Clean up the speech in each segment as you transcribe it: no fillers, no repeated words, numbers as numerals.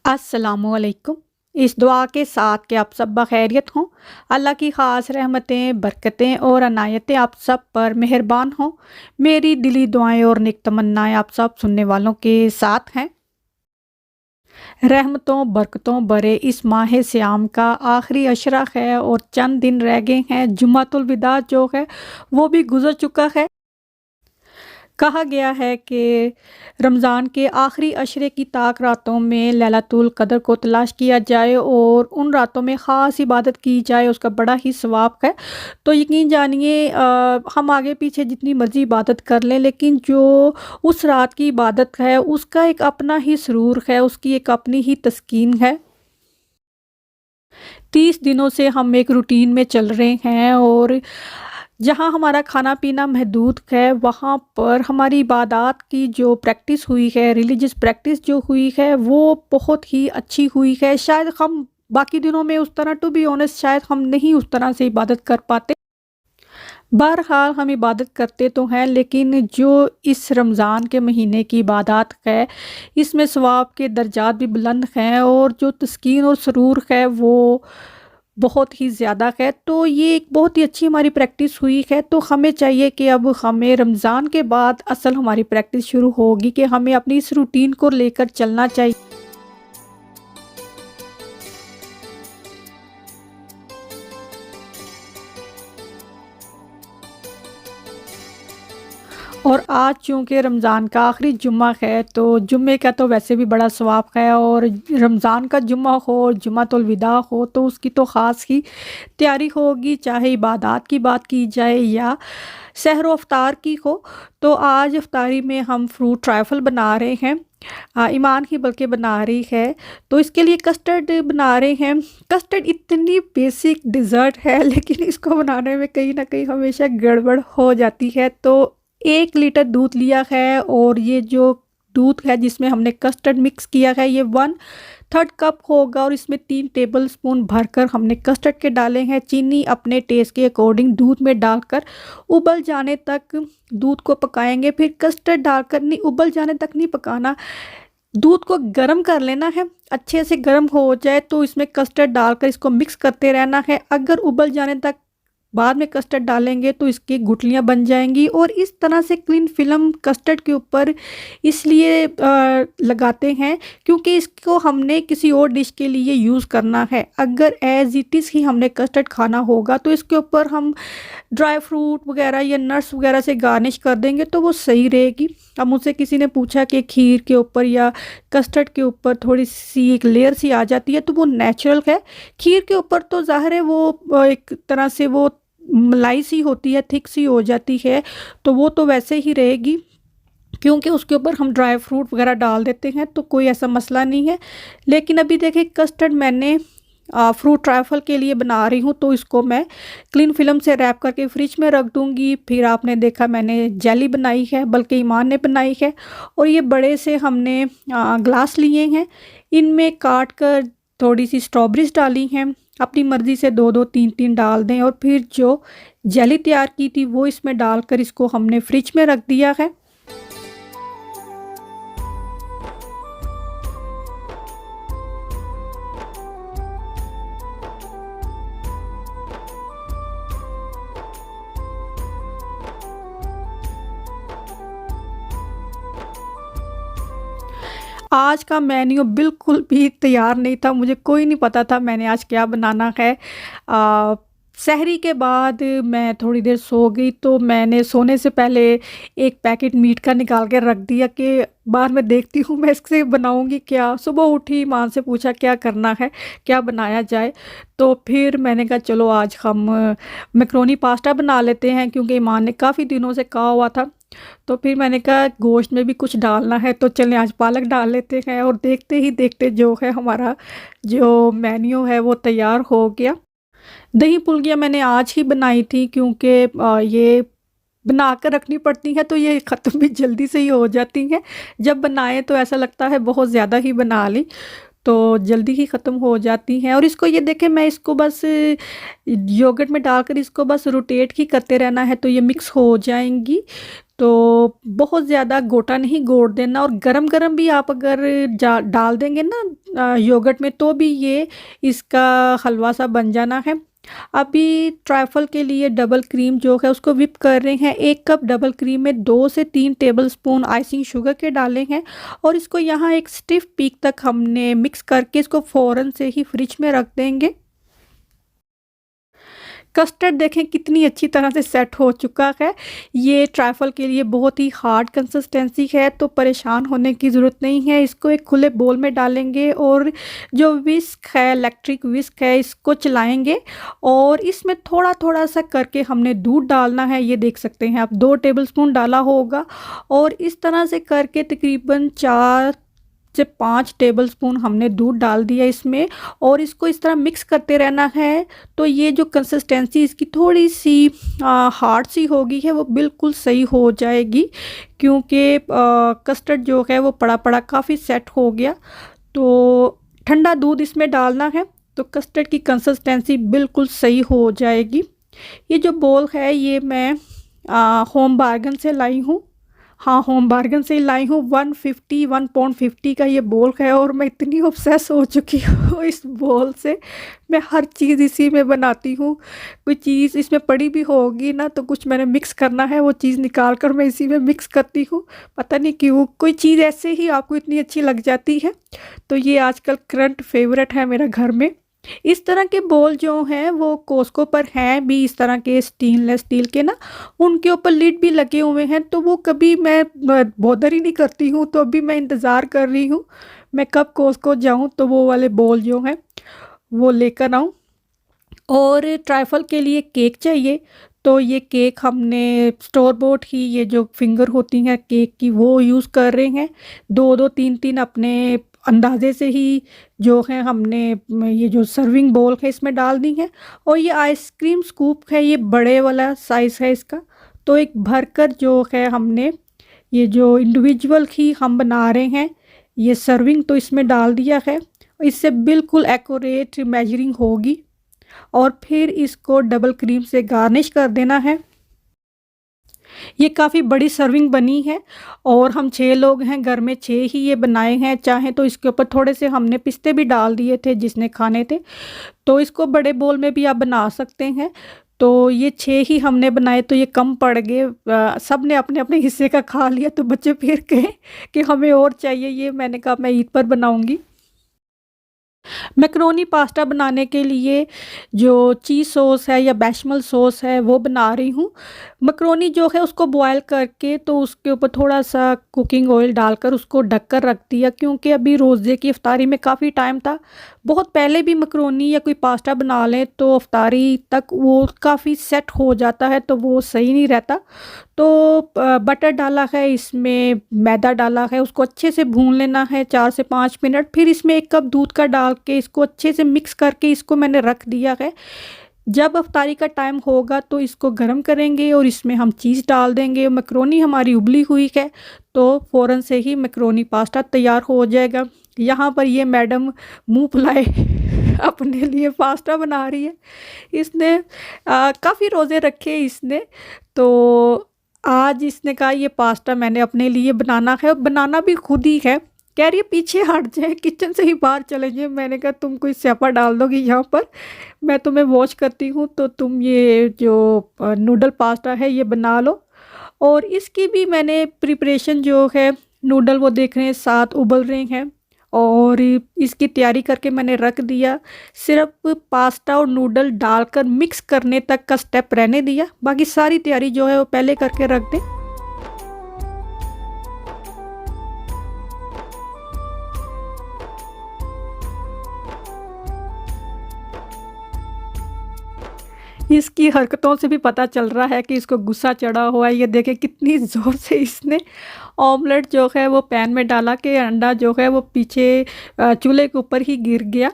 अस्सलामुअलैकुम। इस दुआ के साथ कि आप सब बखैरियत हों। अल्लाह की ख़ास रहमतें, बरकतें और अनायतें आप सब पर मेहरबान हों। मेरी दिली दुआएं और नेक तमन्नाएं आप सब सुनने वालों के साथ हैं। रहमतों बरकतों भरे इस माह सियाम का आखिरी अशरा है और चंद दिन रह गए हैं। जुम्मतुल विदा जो है वो भी गुज़र चुका है। कहा गया है कि रमज़ान के आखिरी अशरे की ताक रातों में लैलतुल क़द्र को तलाश किया जाए और उन रातों में ख़ास इबादत की जाए, उसका बड़ा ही सवाब है। तो यकीन जानिए हम आगे पीछे जितनी मर्ज़ी इबादत कर लें, लेकिन जो उस रात की इबादत है उसका एक अपना ही सुरूर है, उसकी एक अपनी ही तस्कीन है। 30 दिनों से हम एक रूटीन में चल रहे हैं और जहाँ हमारा खाना-पीना महदूद है, वहाँ पर हमारी इबादत की जो प्रैक्टिस हुई है, रिलीजियस प्रैक्टिस जो हुई है, वो बहुत ही अच्छी हुई है। शायद हम बाकी दिनों में उस तरह टू बी ऑनेस्ट शायद हम नहीं उस तरह से इबादत कर पाते। बहरहाल हम इबादत करते तो हैं, लेकिन जो इस रमज़ान के महीने की इबादत है, इसमें सवाब के दर्जात भी बुलंद हैं और जो तस्कीन और सुरूर है, वो बहुत ही ज़्यादा है। तो ये एक बहुत ही अच्छी हमारी प्रैक्टिस हुई है। तो हमें चाहिए कि अब हमें रमज़ान के बाद असल हमारी प्रैक्टिस शुरू होगी कि हमें अपनी इस रूटीन को लेकर चलना चाहिए। और आज चूँकि रमज़ान का आखिरी जुम्मा है, तो जुम्मे का तो वैसे भी बड़ा सवाब है और रमज़ान का जुम्मा हो, जुम्मतुल विदा हो, तो उसकी तो ख़ास ही तैयारी होगी, चाहे इबादत की बात की जाए या सहर व इफ्तार की हो। तो आज इफ्तारी में हम फ्रूट ट्रायफ़ल बना रहे हैं। ईमान ही बल्कि बना रही है। तो इसके लिए कस्टर्ड बना रहे हैं। कस्टर्ड इतनी बेसिक डिज़र्ट है, लेकिन इसको बनाने में कहीं न कहीं हमेशा गड़बड़ हो जाती है। तो 1 लीटर दूध लिया है और ये जो दूध है जिसमें हमने कस्टर्ड मिक्स किया है, ये 1/3 कप होगा और इसमें 3 टेबलस्पून भरकर हमने कस्टर्ड के डाले हैं। चीनी अपने टेस्ट के अकॉर्डिंग दूध में डालकर उबल जाने तक दूध को पकाएंगे। फिर कस्टर्ड डालकर नहीं, उबल जाने तक नहीं पकाना, दूध को गर्म कर लेना है। अच्छे से गर्म हो जाए तो इसमें कस्टर्ड डालकर इसको मिक्स करते रहना है। अगर उबल जाने तक बाद में कस्टर्ड डालेंगे तो इसकी गुठलियाँ बन जाएंगी और इस तरह से क्लीन फिल्म कस्टर्ड के ऊपर इसलिए लगाते हैं क्योंकि इसको हमने किसी और डिश के लिए यूज़ करना है। अगर एज इट इज़ ही हमने कस्टर्ड खाना होगा तो इसके ऊपर हम ड्राई फ्रूट वगैरह या नट्स वगैरह से गार्निश कर देंगे तो वो सही रहेगी। अब मुझसे किसी ने पूछा कि खीर के ऊपर या कस्टर्ड के ऊपर थोड़ी सी एक लेयर सी आ जाती है, तो वो नेचुरल है। खीर के ऊपर तो ज़ाहिर है वो एक तरह से वो मलाई सी होती है, थिक सी हो जाती है, तो वो तो वैसे ही रहेगी क्योंकि उसके ऊपर हम ड्राई फ्रूट वगैरह डाल देते हैं, तो कोई ऐसा मसला नहीं है। लेकिन अभी देखिए कस्टर्ड मैंने फ्रूट ट्रायफ़ल के लिए बना रही हूँ, तो इसको मैं क्लीन फिल्म से रैप करके फ्रिज में रख दूँगी। फिर आपने देखा मैंने जेली बनाई है, बल्कि ईमान ने बनाई है और ये बड़े से हमने ग्लास लिए हैं, इनमें काट कर थोड़ी सी स्ट्रॉबेरीज डाली हैं। अपनी मर्ज़ी से 2-2 3-3 डाल दें और फिर जो जेली तैयार की थी वो इसमें डालकर इसको हमने फ्रिज में रख दिया है। आज का मेन्यू बिल्कुल भी तैयार नहीं था, मुझे कोई नहीं पता था मैंने आज क्या बनाना है। सहरी के बाद मैं थोड़ी देर सो गई, तो मैंने सोने से पहले एक पैकेट मीट का निकाल के रख दिया कि बाद में देखती हूँ मैं इससे बनाऊँगी क्या। सुबह उठी, माँ से पूछा क्या करना है, क्या बनाया जाए, तो फिर मैंने कहा चलो आज हम मैक्रोनी पास्ता बना लेते हैं क्योंकि माँ ने काफ़ी दिनों से कहा हुआ था। तो फिर मैंने कहा गोश्त में भी कुछ डालना है, तो चलें आज पालक डाल लेते हैं और देखते ही देखते जो है हमारा जो मेन्यू है वो तैयार हो गया। दही पुल्कियाँ मैंने आज ही बनाई थी क्योंकि ये बना कर रखनी पड़ती हैं, तो ये ख़त्म भी जल्दी से ही हो जाती हैं। जब बनाएँ तो ऐसा लगता है बहुत ज़्यादा ही बना ली। तो जल्दी ही ख़त्म हो जाती हैं। और इसको ये देखें, मैं इसको बस योगर्ट में डालकर इसको बस रोटेट ही करते रहना है तो ये मिक्स हो जाएंगी। तो बहुत ज़्यादा गोटा नहीं गोड़ देना, और गरम-गरम भी आप अगर जा डाल देंगे ना योगर्ट में, तो भी ये इसका हलवा सा बन जाना है। अभी ट्रैफल के लिए डबल क्रीम जो है उसको विप कर रहे हैं। 1 कप डबल क्रीम में 2 से 3 टेबलस्पून आइसिंग शुगर के डाले हैं, और इसको यहाँ एक स्टिफ पीक तक हमने मिक्स करके इसको फ़ौरन से ही फ्रिज में रख देंगे। कस्टर्ड देखें कितनी अच्छी तरह से सेट हो चुका है। ये ट्रैफल के लिए बहुत ही हार्ड कंसिस्टेंसी है, तो परेशान होने की ज़रूरत नहीं है। इसको एक खुले बोल में डालेंगे और जो विस्क है, इलेक्ट्रिक विस्क है, इसको चलाएंगे और इसमें थोड़ा थोड़ा सा करके हमने दूध डालना है। ये देख सकते हैं आप 2 टेबलस्पून डाला होगा, और इस तरह से करके तकरीबन 4 से 5 टेबलस्पून हमने दूध डाल दिया इसमें, और इसको इस तरह मिक्स करते रहना है। तो ये जो कंसिस्टेंसी इसकी थोड़ी सी हार्ड सी होगी है, वो बिल्कुल सही हो जाएगी, क्योंकि कस्टर्ड जो है वो पड़ा पड़ा काफ़ी सेट हो गया। तो ठंडा दूध इसमें डालना है तो कस्टर्ड की कंसिस्टेंसी बिल्कुल सही हो जाएगी। ये जो बोल है ये मैं होम बार्गन से लाई हूँ। हाँ, होम बार्गन से ही लाई हूँ। 1 का ये बोल है, और मैं इतनी ऑब्सेस हो चुकी हूँ इस बोल से। मैं हर चीज़ इसी में बनाती हूँ। कोई चीज़ इसमें पड़ी भी होगी ना, तो कुछ मैंने मिक्स करना है, वो चीज़ निकाल कर मैं इसी में मिक्स करती हूँ। पता नहीं क्यों कोई चीज़ ऐसे ही आपको इतनी अच्छी लग जाती है। तो ये आजकल करंट फेवरेट है मेरे घर में। इस तरह के बोल जो हैं वो कॉस्को पर हैं भी, इस तरह के स्टेनलेस स्टील के ना, उनके ऊपर लिड भी लगे हुए हैं। तो वो कभी मैं बॉदर ही नहीं करती हूँ। तो अभी मैं इंतज़ार कर रही हूँ मैं कब कॉस्को जाऊँ तो वो वाले बोल जो हैं वो लेकर आऊँ। और ट्राइफल के लिए केक चाहिए, तो ये केक हमने स्टोर बॉट ही, ये जो फिंगर होती हैं केक की, वो यूज़ कर रहे हैं। 2-2 3-3 अपने अंदाजे से ही जो है हमने ये जो सर्विंग बोल है इसमें डाल दी है। और ये आइसक्रीम स्कूप है, ये बड़े वाला साइज़ है इसका। तो एक भरकर जो है हमने ये जो इंडिविजुअल ही हम बना रहे हैं, ये सर्विंग तो इसमें डाल दिया है। इससे बिल्कुल एक्यूरेट मेजरिंग होगी, और फिर इसको डबल क्रीम से गार्निश कर देना है। ये काफ़ी बड़ी सर्विंग बनी है, और हम 6 लोग हैं घर में, 6 ही ये बनाए हैं। चाहे तो इसके ऊपर थोड़े से हमने पिस्ते भी डाल दिए थे जिसने खाने थे, तो इसको बड़े बोल में भी आप बना सकते हैं। तो ये 6 ही हमने बनाए, तो ये कम पड़ गए। सब ने अपने अपने हिस्से का खा लिया, तो बच्चे फिर कहे कि हमें और चाहिए। ये मैंने कहा मैं ईद पर बनाऊंगी। मैक्रोनी पास्ता बनाने के लिए जो चीज़ सॉस है या बेशमल सॉस है वो बना रही हूँ। मैक्रोनी जो है उसको बॉयल करके, तो उसके ऊपर थोड़ा सा कुकिंग ऑयल डालकर उसको ढक कर रख दिया, क्योंकि अभी रोज़े की इफ्तारी में काफ़ी टाइम था। बहुत पहले भी मैक्रोनी या कोई पास्ता बना लें तो इफ्तारी तक वो काफ़ी सेट हो जाता है, तो वो सही नहीं रहता। तो बटर डाला है, इसमें मैदा डाला है, उसको अच्छे से भून लेना है 4 से 5 मिनट। फिर इसमें 1 कप दूध का डाल के इसको अच्छे से मिक्स करके इसको मैंने रख दिया है। जब अफ्तारी का टाइम होगा तो इसको गर्म करेंगे और इसमें हम चीज़ डाल देंगे। मैक्रोनी हमारी उबली हुई है, तो फ़ौरन से ही मैक्रोनी पास्ता तैयार हो जाएगा। यहाँ पर ये मैडम मुँह फुलाए अपने लिए पास्ता बना रही है। इसने काफ़ी रोज़े रखे इसने, तो आज इसने कहा ये पास्ता मैंने अपने लिए बनाना है, और बनाना भी खुद ही है। कह रही है पीछे हट जाए, किचन से ही बाहर चले जाए। मैंने कहा तुम कोई स्यापा डाल दोगी यहाँ पर, मैं तुम्हें वॉच करती हूँ, तो तुम ये जो नूडल पास्ता है ये बना लो। और इसकी भी मैंने प्रिपरेशन जो है, नूडल वो देख रहे हैं 7 उबल रहे हैं, और इसकी तैयारी करके मैंने रख दिया। सिर्फ पास्ता और नूडल डालकर मिक्स करने तक का स्टेप रहने दिया, बाकी सारी तैयारी जो है वो पहले करके रख दें। इसकी हरकतों से भी पता चल रहा है कि इसको गुस्सा चढ़ा हुआ है। ये देखें कितनी ज़ोर से इसने ऑमलेट जो है वो पैन में डाला कि अंडा जो है वो पीछे चूल्हे के ऊपर ही गिर गया।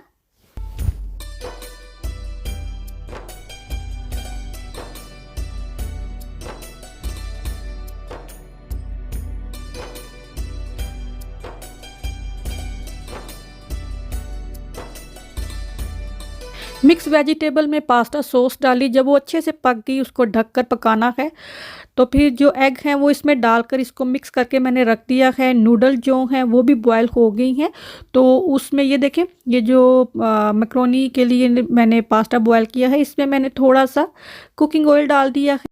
मिक्स वेजिटेबल में पास्ता सॉस डाली, जब वो अच्छे से पक गई उसको ढककर पकाना है। तो फिर जो एग हैं वो इसमें डालकर इसको मिक्स करके मैंने रख दिया है। नूडल जो हैं वो भी बॉयल हो गई हैं। तो उसमें ये देखें, ये जो मैक्रोनी के लिए मैंने पास्ता बॉयल किया है, इसमें मैंने थोड़ा सा कुकिंग ऑयल डाल दिया है।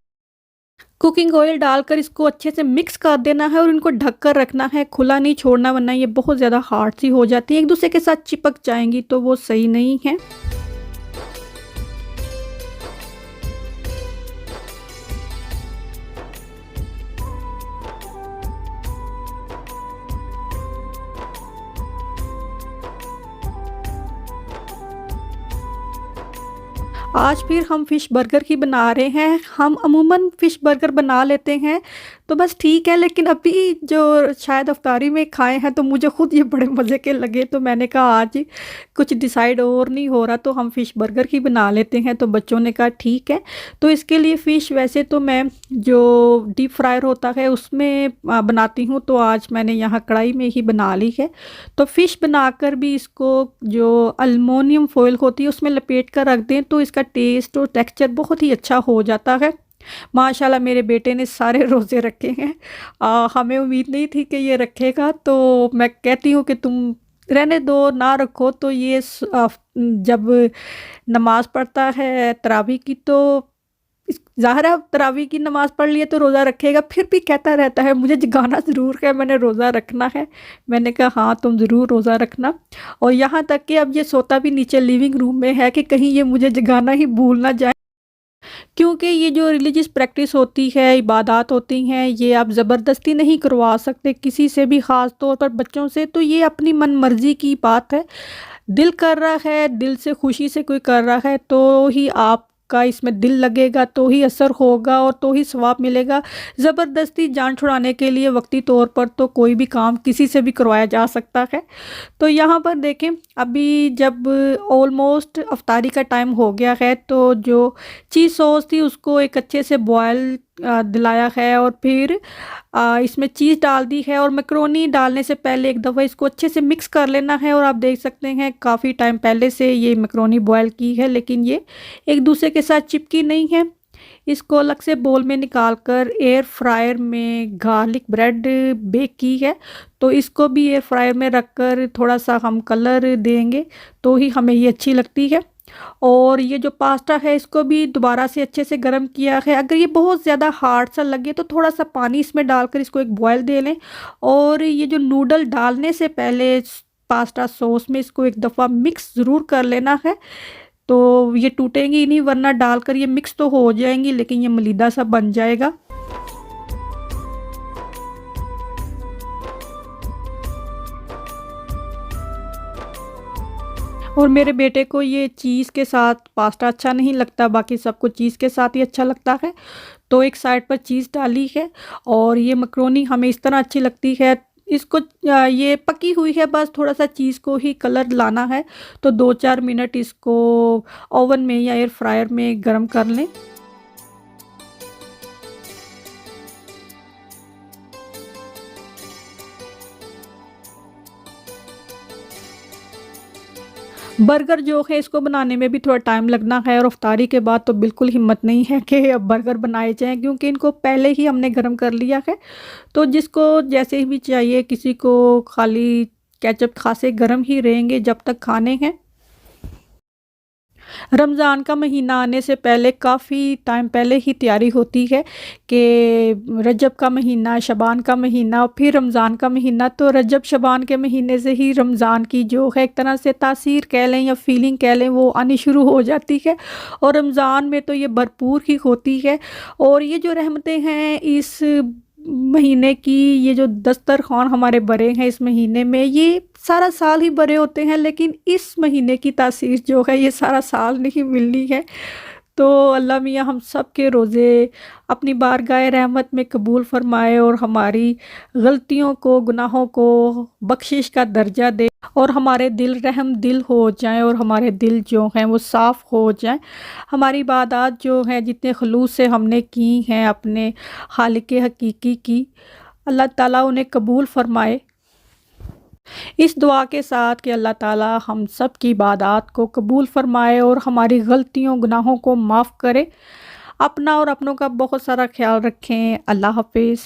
कुकिंग ऑयल डालकर इसको अच्छे से मिक्स कर देना है और इनको ढक कर रखना है, खुला नहीं छोड़ना, वरना ये बहुत ज़्यादा हार्ड सी हो जाती है, एक दूसरे के साथ चिपक जाएंगी तो वो सही नहीं है। आज फिर हम फ़िश बर्गर ही बना रहे हैं। हम अमूमन फ़िश बर्गर बना लेते हैं, तो बस ठीक है, लेकिन अभी जो शायद अफ्तारी में खाए हैं तो मुझे खुद ये बड़े मज़े के लगे, तो मैंने कहा आज कुछ डिसाइड और नहीं हो रहा तो हम फ़िश बर्गर ही बना लेते हैं। तो बच्चों ने कहा ठीक है। तो इसके लिए फ़िश वैसे तो मैं जो डीप फ्रायर होता है उसमें बनाती हूँ, तो आज मैंने यहाँ कढ़ाई में ही बना ली है। तो फ़िश बनाकर भी इसको जो अल्मुनियम फॉइल होती है उसमें लपेट कर रख दें तो इसका टेस्ट और टेक्सचर बहुत ही अच्छा हो जाता है। माशाल्लाह मेरे बेटे ने सारे रोज़े रखे हैं। हमें उम्मीद नहीं थी कि ये रखेगा, तो मैं कहती हूँ कि तुम रहने दो, ना रखो, तो ये जब नमाज़ पढ़ता है तरावी की, तो ज़ाहिर है तरावी की नमाज़ पढ़ लिए तो रोज़ा रखेगा, फिर भी कहता रहता है मुझे जगाना ज़रूर है, मैंने रोज़ा रखना है। मैंने कहा हाँ तुम ज़रूर रोज़ा रखना। और यहाँ तक कि अब ये सोता भी नीचे लिविंग रूम में है कि कहीं ये मुझे जगाना ही भूल ना जाए, क्योंकि ये जो रिलीजियस प्रैक्टिस होती है, इबादत होती हैं, ये आप ज़बरदस्ती नहीं करवा सकते किसी से भी, ख़ास तौर पर बच्चों से। तो ये अपनी मन मर्ज़ी की बात है, दिल कर रहा है, दिल से खुशी से कोई कर रहा है तो ही आपका इसमें दिल लगेगा, तो ही असर होगा और तो ही सवाब मिलेगा। ज़बरदस्ती जान छुड़ाने के लिए वक्ती तौर पर तो कोई भी काम किसी से भी करवाया जा सकता है। तो यहाँ पर देखें, अभी जब ऑलमोस्ट अफ्तारी का टाइम हो गया है, तो जो चीज़ सॉस थी उसको एक अच्छे से बॉयल दिलाया है और फिर इसमें चीज़ डाल दी है। और मैक्रोनी डालने से पहले एक दफ़ा इसको अच्छे से मिक्स कर लेना है। और आप देख सकते हैं काफ़ी टाइम पहले से ये मैक्रोनी बॉयल की है, लेकिन ये एक दूसरे के साथ चिपकी नहीं है। इसको अलग से बोल में निकाल कर एयर फ्रायर में गार्लिक ब्रेड बेक की है, तो इसको भी एयर फ्रायर में रख कर थोड़ा सा हम कलर देंगे तो ही हमें ये अच्छी लगती है। और ये जो पास्ता है इसको भी दोबारा से अच्छे से गर्म किया है। अगर ये बहुत ज़्यादा हार्ड सा लगे तो थोड़ा सा पानी इसमें डालकर इसको एक बॉयल दे लें। और ये जो नूडल डालने से पहले पास्ता सॉस में इसको एक दफ़ा मिक्स ज़रूर कर लेना है, तो ये टूटेंगी ही नहीं, वरना डालकर ये मिक्स तो हो जाएंगी लेकिन ये मलीदा सा बन जाएगा। और मेरे बेटे को ये चीज़ के साथ पास्ता अच्छा नहीं लगता, बाकी सबको चीज़ के साथ ही अच्छा लगता है। तो एक साइड पर चीज़ डाली है और ये मैक्रोनी हमें इस तरह अच्छी लगती है। इसको ये पकी हुई है, बस थोड़ा सा चीज़ को ही कलर लाना है। तो 2-4 मिनट इसको ओवन में या एयर फ्रायर में गर्म कर लें। बर्गर जो है इसको बनाने में भी थोड़ा टाइम लगना है और इफ्तारी के बाद तो बिल्कुल हिम्मत नहीं है कि अब बर्गर बनाए जाएँ, क्योंकि इनको पहले ही हमने गरम कर लिया है। तो जिसको जैसे भी चाहिए, किसी को खाली केचप खासे गरम ही रहेंगे जब तक खाने हैं। रमज़ान का महीना आने से पहले काफ़ी टाइम पहले ही तैयारी होती है कि रजब का महीना, शबान का महीना और फिर रमज़ान का महीना। तो रजब शबान के महीने से ही रमज़ान की जो है एक तरह से तासीर कह लें या फीलिंग कह लें वो आनी शुरू हो जाती है। और रमज़ान में तो ये भरपूर ही होती है। और ये जो रहमतें हैं इस महीने की, ये जो दस्तरख़्वान हमारे बरे हैं इस महीने में, ये सारा साल ही बरे होते हैं, लेकिन इस महीने की तासीर जो है ये सारा साल नहीं मिलनी है। तो अल्लाह मियाँ हम सब के रोज़े अपनी बारगाह रहमत में कबूल फ़रमाए और हमारी गलतियों को, गुनाहों को बख्शिश का दर्जा दे और हमारे दिल रहम दिल हो जाएं और हमारे दिल जो हैं वो साफ़ हो जाएं। हमारी इबादत जो है जितने खलूस से हमने की हैं अपने खालिक हकीकी की, अल्लाह ताला उन्हें कबूल फ़रमाए। इस दुआ के साथ कि अल्लाह ताला हम सब की इबादत को कबूल फरमाए और हमारी गलतियों गुनाहों को माफ़ करे। अपना और अपनों का बहुत सारा ख्याल रखें। अल्लाह हाफिज़।